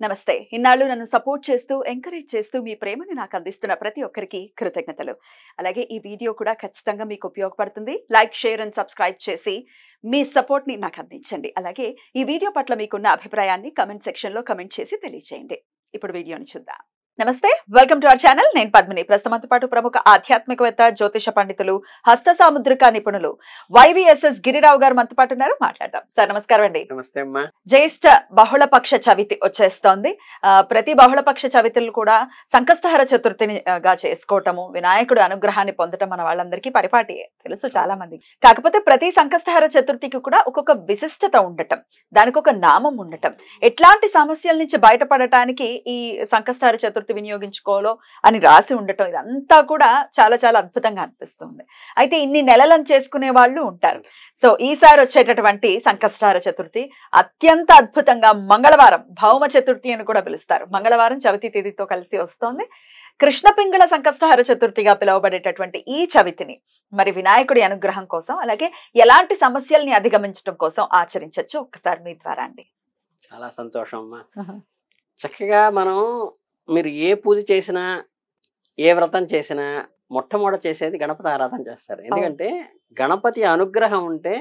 నమస్తే. ఇన్నాళ్ళు నన్ను సపోర్ట్ చేస్తూ, ఎంకరేజ్ చేస్తూ మీ ప్రేమని నాకు అందిస్తున్న ప్రతి ఒక్కరికి కృతజ్ఞతలు. అలాగే ఈ వీడియో కూడా ఖచ్చితంగా మీకు ఉపయోగపడుతుంది. లైక్, షేర్ అండ్ సబ్స్క్రైబ్ చేసి మీ సపోర్ట్‌ని నాకు అందించండి. అలాగే ఈ వీడియో పట్ల మీకున్న అభిప్రాయాన్ని కామెంట్ సెక్షన్‌లో కామెంట్ చేసి తెలియజేయండి. ఇప్పుడు వీడియోని చూద్దాం. నమస్తే, వెల్కమ్ టు అవర్ ఛానల్. నేను పద్మిని. ప్రస్తుతంతో పాటు ప్రముఖ ఆధ్యాత్మికవేత్త, జ్యోతిష పండితులు, హస్త సాముద్రిక నిపుణులు వైవిఎస్ఎస్ గిరిరావు గారు మనతో పాటు ఉన్నారు. మాట్లాడదాం. సార్ నమస్కారం అండి. నమస్తే అమ్మా. జ్యేష్ఠ బహుళపక్ష చవితి వచ్చేస్తోంది. ప్రతి బహుళపక్ష చవితులు కూడా సంకష్టహర చతుర్థిగా చేసుకోవటము, వినాయకుడు అనుగ్రహాన్ని పొందటం మన వాళ్ళందరికీ పరిపాటి తెలుసు చాలా మంది. కాకపోతే ప్రతి సంకష్టహర చతుర్థికి కూడా ఒక్కొక్క విశిష్టత ఉండటం, దానికి ఒక నామం ఉండటం, ఎట్లాంటి సమస్యల నుంచి బయటపడటానికి ఈ సంకష్టహర చతుర్థి వినియోగించుకోవాలో అని రాసి ఉండటం, ఇదంతా కూడా చాలా చాలా అద్భుతంగా అనిపిస్తుంది. అయితే ఇన్ని నెలలను చేసుకునే వాళ్ళు ఉంటారు. సో ఈసారి వచ్చేటటువంటి సంకష్టహర చతుర్థి అత్యంత అద్భుతంగా మంగళవారం, భౌమ చతుర్థి అని కూడా పిలుస్తారు. మంగళవారం చవితి తేదీతో కలిసి వస్తోంది. కృష్ణ పింగళ సంకష్టహర చతుర్థిగా పిలువబడేటటువంటి ఈ చవితిని మరి వినాయకుడి అనుగ్రహం కోసం, అలాగే ఎలాంటి సమస్యల్ని అధిగమించడం కోసం ఆచరించవచ్చు ఒక్కసారి మీ ద్వారా అండి. చాలా సంతోషం అమ్మా. చక్కగా మనం మీరు ఏ పూజ చేసినా, ఏ వ్రతం చేసినా మొట్టమొదట చేసేది గణపతి ఆరాధన చేస్తారు. ఎందుకంటే గణపతి అనుగ్రహం ఉంటే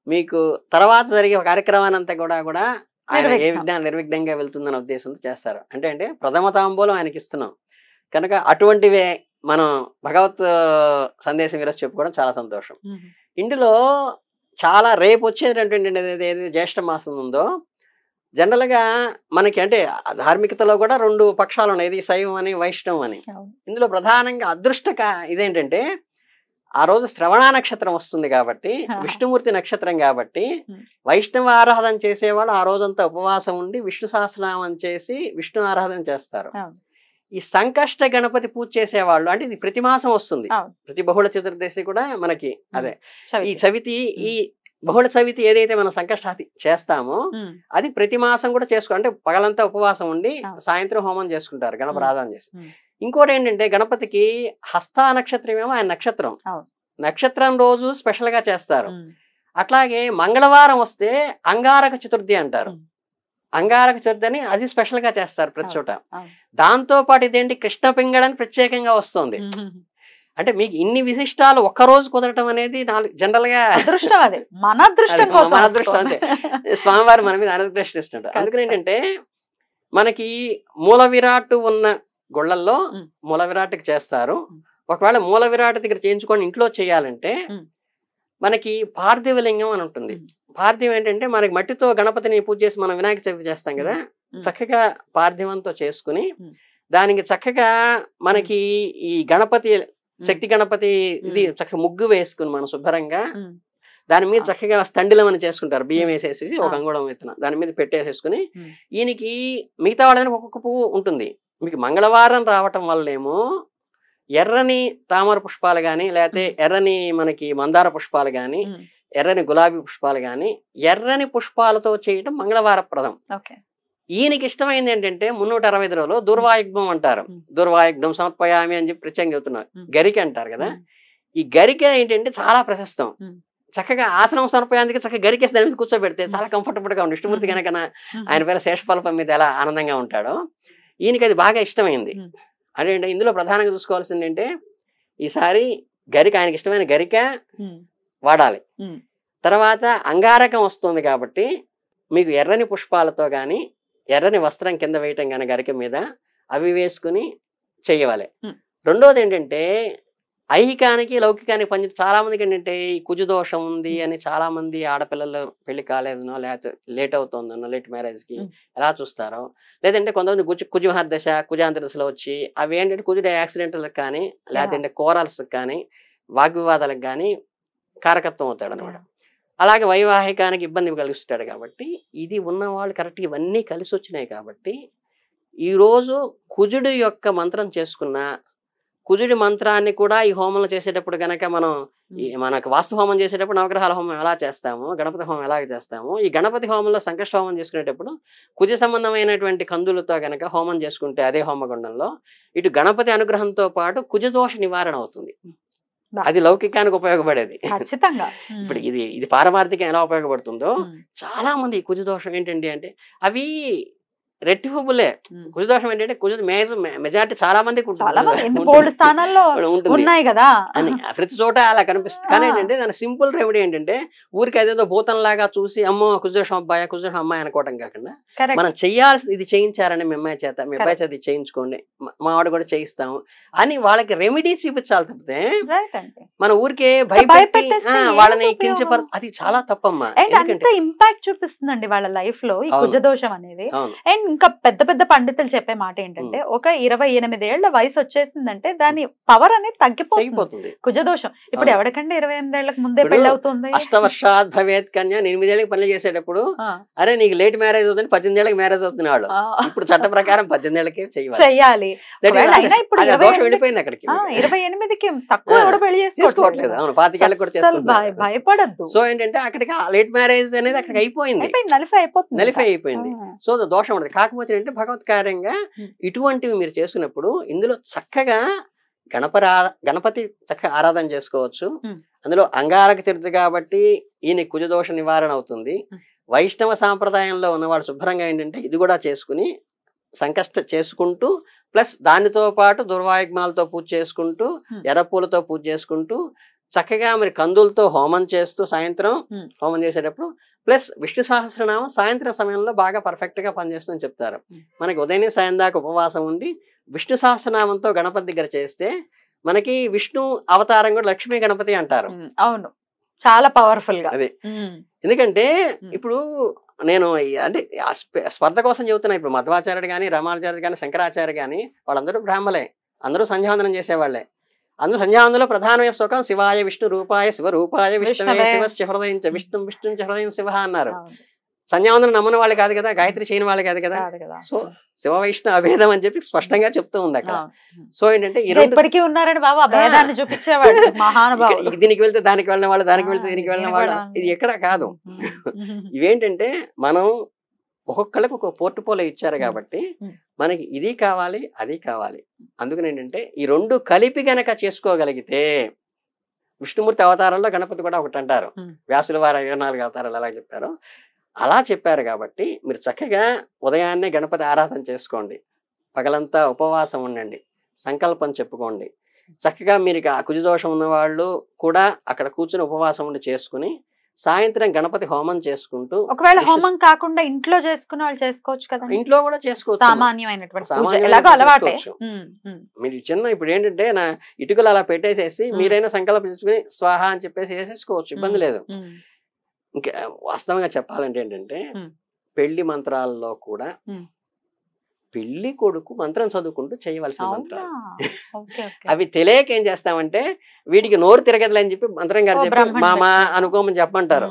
మీకు తర్వాత జరిగే కార్యక్రమాన్ని అంతా కూడా ఆయన ఏ విఘ్నాన్ని నిర్విఘ్నంగా వెళ్తుందన్న ఉద్దేశంతో చేస్తారు. అంటే ప్రథమ తాంబూలం ఆయనకి ఇస్తున్నాం కనుక అటువంటివే మనం భగవత్ సందేశం ఈరోజు చెప్పుకోవడం చాలా సంతోషం. ఇందులో చాలా రేపు వచ్చేటటువంటి జ్యేష్ఠ మాసం ఉందో జనరల్గా మనకి అంటే ధార్మికతలో కూడా రెండు పక్షాలు ఉన్నాయి, ఇది శైవం అని వైష్ణవం అని. ఇందులో ప్రధానంగా అదృష్టక ఇదేంటంటే ఆ రోజు శ్రవణ నక్షత్రం వస్తుంది కాబట్టి, విష్ణుమూర్తి నక్షత్రం కాబట్టి వైష్ణవ ఆరాధన చేసేవాళ్ళు ఆ రోజంతా ఉపవాసం ఉండి విష్ణు సహస్రనామం చేసి విష్ణు ఆరాధన చేస్తారు. ఈ సంకష్ట గణపతి పూజ చేసేవాళ్ళు అంటే ఇది ప్రతి మాసం వస్తుంది, ప్రతి బహుళ చతుర్దశి కూడా మనకి అదే ఈ చవితి. ఈ బహుళ చవితి ఏదైతే మనం సంకష్టాది చేస్తామో అది ప్రతి మాసం కూడా అంటే పగలంతా ఉపవాసం ఉండి సాయంత్రం హోమం చేసుకుంటారు గణపతి ఆరాధన చేసి. ఇంకోటి ఏంటంటే గణపతికి హస్త నక్షత్రం ఏమో ఆయన నక్షత్రం, నక్షత్రం రోజు స్పెషల్ గా చేస్తారు. అట్లాగే మంగళవారం వస్తే అంగారక చతుర్థి అంటారు, అంగారక చతుర్థి అని అది స్పెషల్ గా చేస్తారు ప్రతి చోట. దాంతో పాటు ఇదేంటి కృష్ణ పింగళని ప్రత్యేకంగా వస్తుంది. అంటే మీకు ఇన్ని విశిష్టాలు ఒక్కరోజు కుదరటం అనేది జనరల్ గా మన అదృష్టం అంతే. స్వామివారు మన మీద అనుగ్రహిస్తున్నారు. అందుకని ఏంటంటే మనకి మూల విరాట్ ఉన్న గుళ్ళల్లో మూల విరాట్కి చేస్తారు. ఒకవేళ మూల విరాట్ దగ్గర చేయించుకొని ఇంట్లో చేయాలంటే మనకి పార్థివలింగం అని ఉంటుంది. పార్థివం ఏంటంటే మనకి మట్టితో గణపతిని పూజ చేసి మనం వినాయక చవితి చేస్తాం కదా, చక్కగా పార్థివంతో చేసుకుని దానికి చక్కగా మనకి ఈ గణపతి శక్తి గణపతి ఇది చక్కగా ముగ్గు వేసుకుని మనం శుభ్రంగా దాని మీద చక్కగా స్తండిలం అని చేసుకుంటారు. బియ్యం వేసేసి ఒక అంగుళం విత్తనం దాని మీద పెట్టేసేసుకుని ఈయనకి మిగతా వాళ్ళని ఒక్కొక్క పువ్వు ఉంటుంది. మీకు మంగళవారం రావటం వల్లేమో ఎర్రని తామర పుష్పాలు కానీ, లేకపోతే ఎర్రని మనకి మందార పుష్పాలు కానీ, ఎర్రని గులాబీ పుష్పాలు కానీ, ఎర్రని పుష్పాలతో చేయటం మంగళవార ప్రదం. ఈయనకి ఇష్టమైంది ఏంటంటే 365 రోజులు దుర్వాయుగ్మం అంటారు. దుర్వాయుగ్మం సమర్పయామి అని చెప్పి ప్రత్యేకంగా చెబుతున్నారు. గరిక అంటారు కదా, ఈ గరిక ఏంటంటే చాలా ప్రశస్తం. చక్కగా ఆసనం సమర్పయానికి చక్కగా గరికేసి దాని మీద కూర్చోబెడితే చాలా కంఫర్టబుల్ గా ఉంది. విష్ణుమూర్తి కనుక ఆయన పేరు శేషఫలపం మీద ఎలా ఆనందంగా ఉంటాడో ఈయనకి అది బాగా ఇష్టమైంది. అదేంటే ఇందులో ప్రధానంగా చూసుకోవాల్సింది ఏంటంటే ఈసారి గరిక, ఆయనకి ఇష్టమైన గరిక వాడాలి. తర్వాత అంగారకం వస్తుంది కాబట్టి మీకు ఎర్రని పుష్పాలతో కానీ, ఎర్రని వస్త్రం కింద వేయటం కానీ గరిక మీద అవి వేసుకుని చెయ్యాలి. రెండోది ఏంటంటే ఐహికానికి లౌకికానికి పని చాలా మందికి ఏంటంటే ఈ కుజుదోషం ఉంది అని చాలా మంది ఆడపిల్లలు పెళ్లి కాలేదనో, లేకపోతే లేట్ అవుతుందనో, లేట్ మ్యారేజ్ కి ఎలా చూస్తారో, లేదంటే కొంతమంది కుజుమహర్దశ కుజాంతరదశలో వచ్చి అవి ఏంటంటే కుజుడు యాక్సిడెంట్లకు కానీ, లేదంటే కోరల్స్ కానీ, వాగ్వివాదాలకు కానీ కారకత్వం అవుతాడు అనమాట. అలాగే వైవాహికానికి ఇబ్బంది కలిగిస్తాడు. కాబట్టి ఇది ఉన్నవాళ్ళు కరెక్ట్గా ఇవన్నీ కలిసి వచ్చినాయి. కాబట్టి ఈరోజు కుజుడు యొక్క మంత్రం చేసుకున్న కుజుడి మంత్రాన్ని కూడా ఈ హోమంలో చేసేటప్పుడు కనుక మనం మనకు వాస్తు హోమం చేసేటప్పుడు నవగ్రహాల హోమం ఎలా చేస్తామో, గణపతి హోమం ఎలాగ చేస్తామో, ఈ గణపతి హోమంలో సంకష్ట హోమం చేసుకునేటప్పుడు కుజ సంబంధమైనటువంటి కందులతో కనుక హోమం చేసుకుంటే అదే హోమగుండంలో ఇటు గణపతి అనుగ్రహంతో పాటు కుజదోష నివారణ అవుతుంది. అది లౌకికానికి ఉపయోగపడేది. ఇప్పుడు ఇది పారమార్థికం ఎలా ఉపయోగపడుతుందో చాలా మంది కుజదోషం ఏంటండి అంటే అవి రెట్టిఫబులే. కుజదోషం ఏంటంటే మెజారిటీ చాలా మందికి చాలా మంది ఎన్ని బోల్డ్ స్థానాల్లో ఉంటుంది ఉన్నాయి కదా అని ప్రతి చోట అలా కనిపిస్తుంది. కానీ ఏంటంటే దాని సింపుల్ రెమెడీ ఏంటంటే ఊరికి అదేదో భూతంలాగా చూసి అమ్మో కుజదోషం అబ్బాయి కుజదోషం అమ్మాయి అనుకోవడం కాకుండా మనం చెయ్యాల్సింది ఇది చేయించారని మీ అమ్మాయి చేత మీ అబ్బాయి చేత ఇది చేయించుకోండి మా వాడు కూడా చేయిస్తాము అని వాళ్ళకి రెమెడీ చూపించాలి తప్పితే మన ఊరికే భయపెట్టి వాళ్ళని కించపర అది చాలా తప్పమ్మా. ఇంపాక్ట్ చూపిస్తుందండి వాళ్ళ లైఫ్ లో ఈ కుజదోషం అనేది. అండ్ ఇంకా పెద్ద పెద్ద పండితులు చెప్పే మాట ఏంటంటే ఒక 28 ఏళ్ల వయసు వచ్చేసిందంటే దాని పవర్ అనేది తగ్గిపోతుంది కుజదోషం. ఇప్పుడు ఎవరికంటే 28 ఏళ్లకు ముందే పెళ్లి అవుతుంది. అష్టవర్షాత్ భవేత్ కన్య 8 ఏళ్ళకి పనులు చేసేటప్పుడు అరే నీకు లేట్ మ్యారేజ్ అవుతుంది 18 ఏళ్ళకి మ్యారేజ్ అవుతుంది వాడు. ఇప్పుడు చట్ట ప్రకారం 18 ఏళ్ళకే చెయ్యాలి. దోషం వెళ్ళిపోయింది అక్కడికి. 28కి తక్కువ ఎవరు పెళ్లి చేసుకోవట్లేదు. అవును 25 ఏళ్ళకి కూడా చేసుకుంటున్నారు. భయపడద్దు. సో ఏంటంటే అక్కడికి లేట్ మ్యారేజ్ అనేది అక్కడికి అయిపోయింది, నలిఫై అయిపోయింది. సో దోషం ఉండదు. కాకపోతే ఏంటంటే భగవత్ కార్యంగా ఇటువంటివి మీరు చేసుకున్నప్పుడు ఇందులో చక్కగా గణపతి చక్కగా ఆరాధన చేసుకోవచ్చు. అందులో అంగారక చరిత్ర కాబట్టి ఈయన కుజదోష నివారణ అవుతుంది. వైష్ణవ సాంప్రదాయంలో ఉన్నవాడు శుభ్రంగా ఏంటంటే ఇది కూడా చేసుకుని సంకష్ట చేసుకుంటూ ప్లస్ దానితో పాటు దుర్వాయుగ్మాలతో పూజ చేసుకుంటూ ఎర్రపూలతో పూజ చేసుకుంటూ చక్కగా మరి కందులతో హోమం చేస్తూ సాయంత్రం హోమం చేసేటప్పుడు ప్లస్ విష్ణు సహస్రనామం సాయంత్రం సమయంలో బాగా పర్ఫెక్ట్ గా పనిచేస్తుందని చెప్తారు. మనకి ఉదయం సాయం దాకా ఉపవాసం ఉండి విష్ణు సహస్రనామంతో గణపతి దగ్గర చేస్తే మనకి విష్ణు అవతారం కూడా లక్ష్మీ గణపతి అంటారు. అవును చాలా పవర్ఫుల్ గా. అదే ఎందుకంటే ఇప్పుడు నేను అంటే స్పర్ధ కోసం చెబుతున్నా. ఇప్పుడు మధ్వాచార్యుడు కానీ రమాచార్యుడు కానీ శంకరాచార్య కానీ వాళ్ళందరూ బ్రాహ్మలే, అందరూ సంధ్యావందనం చేసేవాళ్లే. అందులో సంధ్యావందనలో ప్రధానమైన శ్లోకం శివాయ విష్ణు రూపాయ శివ రూపాయ విష్ణువే శివ హృదయం విష్ణు విష్ణు హృదయం శివ అన్నారు. సంధ్యావందనం నమ్మని వాళ్ళు కాదు కదా, గాయత్రి చేయని వాళ్ళు కాదు కదా. సో శివ వైష్ణవ అభేదం అని చెప్పి స్పష్టంగా చెప్తూ ఉంది అక్కడ. సో ఏంటంటే ఈ రెండు ఉన్నారని బాబా అభేదాన్ని చూపించేవాడు మహానుభావుడు. దీనికి వెళ్తే దానికి వెళ్ళిన వాళ్ళు, దానికి వెళ్తే దీనికి వెళ్ళిన వాళ్ళు, ఇది ఎక్కడ కాదు. ఇవేంటంటే మనం ఒక్కొక్కళ్ళకి ఒక పోర్టుపోలో ఇచ్చారు కాబట్టి మనకి ఇది కావాలి అది కావాలి. అందుకని ఏంటంటే ఈ రెండు కలిపి గనక చేసుకోగలిగితే విష్ణుమూర్తి అవతారంలో గణపతి కూడా ఒకటి అంటారు. వ్యాసుల వారు 24 అవతారాలు ఎలా చెప్పారో అలా చెప్పారు. కాబట్టి మీరు చక్కగా ఉదయాన్నే గణపతి ఆరాధన చేసుకోండి, పగలంతా ఉపవాసం ఉండండి, సంకల్పం చెప్పుకోండి. చక్కగా మీరు కుజదోషం ఉన్న వాళ్ళు కూడా అక్కడ కూర్చుని ఉపవాసం ఉండి చేసుకుని సాయంత్రం గణపతి హోమం చేసుకుంటూ, ఒకవేళ హోమం కాకుండా ఇంట్లో చేసుకున్న వాళ్ళు చేసుకోవచ్చు కదా. ఇంట్లో కూడా చేసుకోవచ్చు, మీరు చిన్న ఇప్పుడు ఏంటంటే నా ఇటుకలు అలా పెట్టేసేసి మీరైనా సంకల్పం చేసుకుని స్వాహ అని చెప్పేసి వేసేసుకోవచ్చు, ఇబ్బంది లేదు. ఇంకా వాస్తవంగా చెప్పాలంటే ఏంటంటే పెళ్లి మంత్రాల్లో కూడా పెళ్లి కొడుకు మంత్రం చదువుకుంటూ చేయవలసిన మంత్రాలు అవి తెలియక ఏం చేస్తామంటే వీటికి నోరు తిరగదులే అని చెప్పి మంత్రం గారు చెప్పి మామా అనుకోమని చెప్పమంటారు.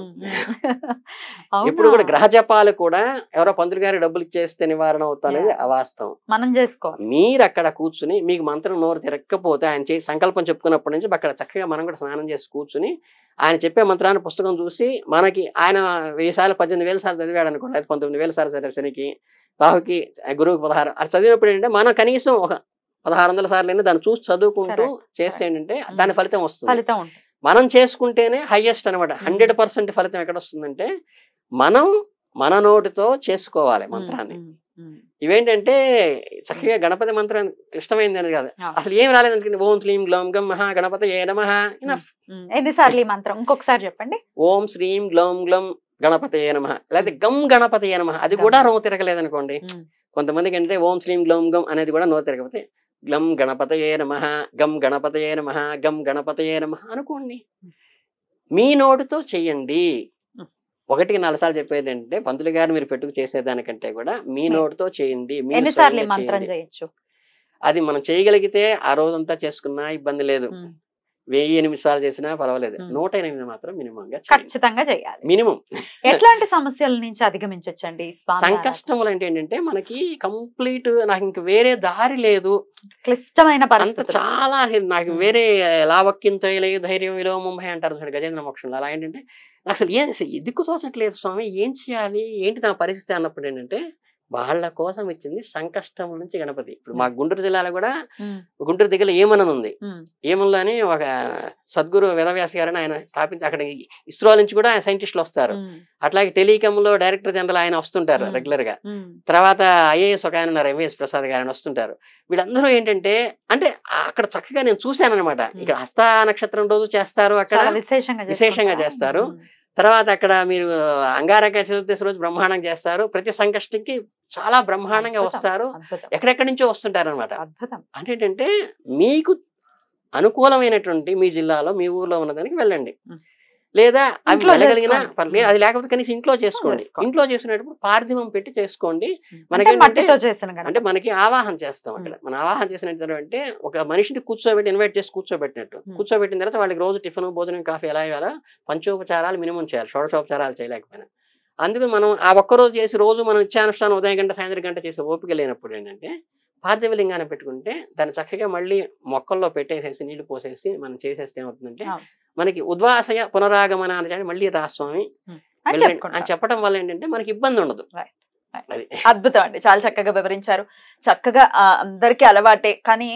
ఇప్పుడు కూడా గ్రహ జపాలు కూడా ఎవరో పంతులు గారి డబ్బులు ఇచ్చేస్తే నివారణ అవుతానేది అవాస్తవం. మనం చేసుకోవాలి. మీరు అక్కడ కూర్చుని మీకు మంత్రం నోరు తిరగకపోతే ఆయన చేసి సంకల్పం చెప్పుకున్నప్పటి నుంచి అక్కడ చక్కగా మనం కూడా స్నానం చేసి కూర్చుని ఆయన చెప్పే మంత్రాన్ని పుస్తకం చూసి మనకి ఆయన 1000 సార్లు 18,000 సార్లు చదివాడు అనుకోండి, అయితే 19,000 సార్లు చదివారు శనికి, రాహుకి, గురువుకి 16 అలా చదివినప్పుడు ఏంటంటే మనం కనీసం ఒక 1600 సార్లు అయినా దాన్ని చూసి చదువుకుంటూ చేస్తే ఏంటంటే దాని ఫలితం వస్తుంది. మనం చేసుకుంటేనే హైయెస్ట్ అనమాట. 100% ఫలితం ఎక్కడ వస్తుందంటే మనం మన నోటితో చేసుకోవాలి మంత్రాన్ని. ఇవేంటంటే చక్కగా గణపతి మంత్రం క్లిష్టమైంది అని కాదు, అసలు ఏం రాలేదనుకోండి. ఓం శ్రీం గ్లౌం గం మహా గణపతయే నమః ఇనఫ్. ఎన్నిసార్లు ఈ మంత్రం ఇంకొకసారి చెప్పండి. ఓం శ్రీం గ్లౌం గ్లం గణపతయే నమః, లేకపోతే గం గణపతయే నమః, అది కూడా నో తిరగలేదనుకోండి. కొంతమందికి అంటే ఓం శ్రీం గ్లౌం గం అనేది కూడా నో తిరగకపోతే గ్లం గణపతయే నమః గం గణపతయే నమః గం గణపతయే నమః అనుకోండి. మీ నోటితో చెయ్యండి. 1-4 సార్లు చెప్పేది ఏంటంటే పంతులు గారు మీరు పెట్టుకు చేసేదానికంటే కూడా మీ నోటితో చేయండి. అది మనం చేయగలిగితే ఆ రోజంతా చేసుకున్నా ఇబ్బంది లేదు. 1008 సార్లు చేసినా పర్వాలేదు. 108 మాత్రం మినిమం గా ఖచ్చితంగా చేయాలి. మినిమం. ఎట్లాంటి సమస్యల నుంచి అధిగమించొచ్చండి? సంకష్టములు అంటే ఏంటంటే మనకి కంప్లీట్ నాకు ఇంక వేరే దారి లేదు, క్లిష్టమైన పరిస్థితి చాలా, నాకు వేరే లావక్కింతలే ధైర్యం విలోమంభై అంటారు చూడండి గజేంద్ర మోక్షంలో. అలా ఏంటంటే అసలు దిక్కు తోచట్లేదు స్వామి, ఏం చేయాలి ఏంటి నా పరిస్థితి అన్నప్పుడు ఏంటంటే వాళ్ళ కోసం ఇచ్చింది సంకష్టం నుంచి గణపతి. ఇప్పుడు మా గుంటూరు జిల్లాలో కూడా గుంటూరు దగ్గర ఏమనని ఉంది. ఏమన్లో అని ఒక సద్గురు వేదవ్యాస గారని ఆయన స్థాపించి అక్కడ ఇస్రో నుంచి కూడా సైంటిస్టులు వస్తారు. అట్లాగే టెలికామ్ లో డైరెక్టర్ జనరల్ ఆయన వస్తుంటారు రెగ్యులర్ గా. తర్వాత ఐఏఎస్ ఒక ఆయన ఉన్నారు, ఎంవిఎస్ ప్రసాద్ గారు వస్తుంటారు. వీళ్ళందరూ ఏంటంటే అంటే అక్కడ చక్కగా నేను చూశాను అనమాట. ఇక్కడ హస్త నక్షత్రం రోజు చేస్తారు, అక్కడ విశేషంగా చేస్తారు. తర్వాత అక్కడ మీరు అంగారక చతుర్దశి రోజు బ్రహ్మాండంగా చేస్తారు. ప్రతి సంకష్టికి చాలా బ్రహ్మాండంగా వస్తారు, ఎక్కడెక్కడి నుంచో వస్తుంటారు అనమాట. అంటే ఏంటంటే మీకు అనుకూలమైనటువంటి మీ జిల్లాలో మీ ఊర్లో ఉన్నదానికి వెళ్ళండి, లేదా అవి వెళ్ళగలిగినా పర్లేదు, అది లేకపోతే కనీసం ఇంట్లో చేసుకోండి. ఇంట్లో చేసుకునేటప్పుడు పార్థివం పెట్టి చేసుకోండి. మనకేంటంటే అంటే మనకి ఆవాహన చేస్తాం అక్కడ. మనం ఆవాహన చేసినట్టు అంటే ఒక మనిషిని కూర్చోబెట్టి ఇన్వైట్ చేసి కూర్చోబెట్టినట్టు. కూర్చోబెట్టిన తర్వాత వాళ్ళకి రోజు టిఫిన్ భోజనం కాఫీ ఎలా ఇవ్వాలో పంచోపచారాలు మినిమం చేయాలి, షోడశోపచారాలు చేయలేకపోయినా. అందుకని మనం ఆ ఒక్కరోజు చేసి రోజు మనం నిత్యానుష్ఠానం ఉదయం గంట సాయంత్రం గంట చేసే ఓపిక లేనప్పుడు ఏంటంటే పార్థివలింగాన్ని పెట్టుకుంటే దాన్ని చక్కగా మళ్ళీ మొక్కల్లో పెట్టేసేసి నీళ్లు పోసేసి మనం చేసేస్తే ఏమవుతుందంటే మనకి ఉద్వాసయ పునరాగమన అని మళ్ళీ రాస్వామి అని చెప్పడం వల్ల ఏంటంటే మనకి ఇబ్బంది ఉండదు. అద్భుతం అండి, చాలా చక్కగా వివరించారు. చక్కగా అందరికీ అలవాటే, కానీ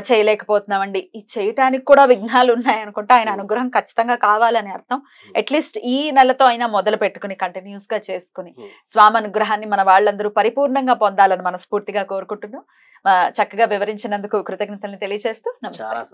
చేయలేకపోతున్నామండి. ఈ చేయటానికి కూడా విఘ్నాలు ఉన్నాయనుకుంటే ఆయన అనుగ్రహం ఖచ్చితంగా కావాలని అర్థం. అట్లీస్ట్ ఈ నెలతో అయినా మొదలు పెట్టుకుని కంటిన్యూస్ గా చేసుకుని స్వామి అనుగ్రహాన్ని మన వాళ్ళందరూ పరిపూర్ణంగా పొందాలని మనస్ఫూర్తిగా కోరుకుంటున్నాం. చక్కగా వివరించినందుకు కృతజ్ఞతల్ని తెలియజేస్తూ నమస్కారం.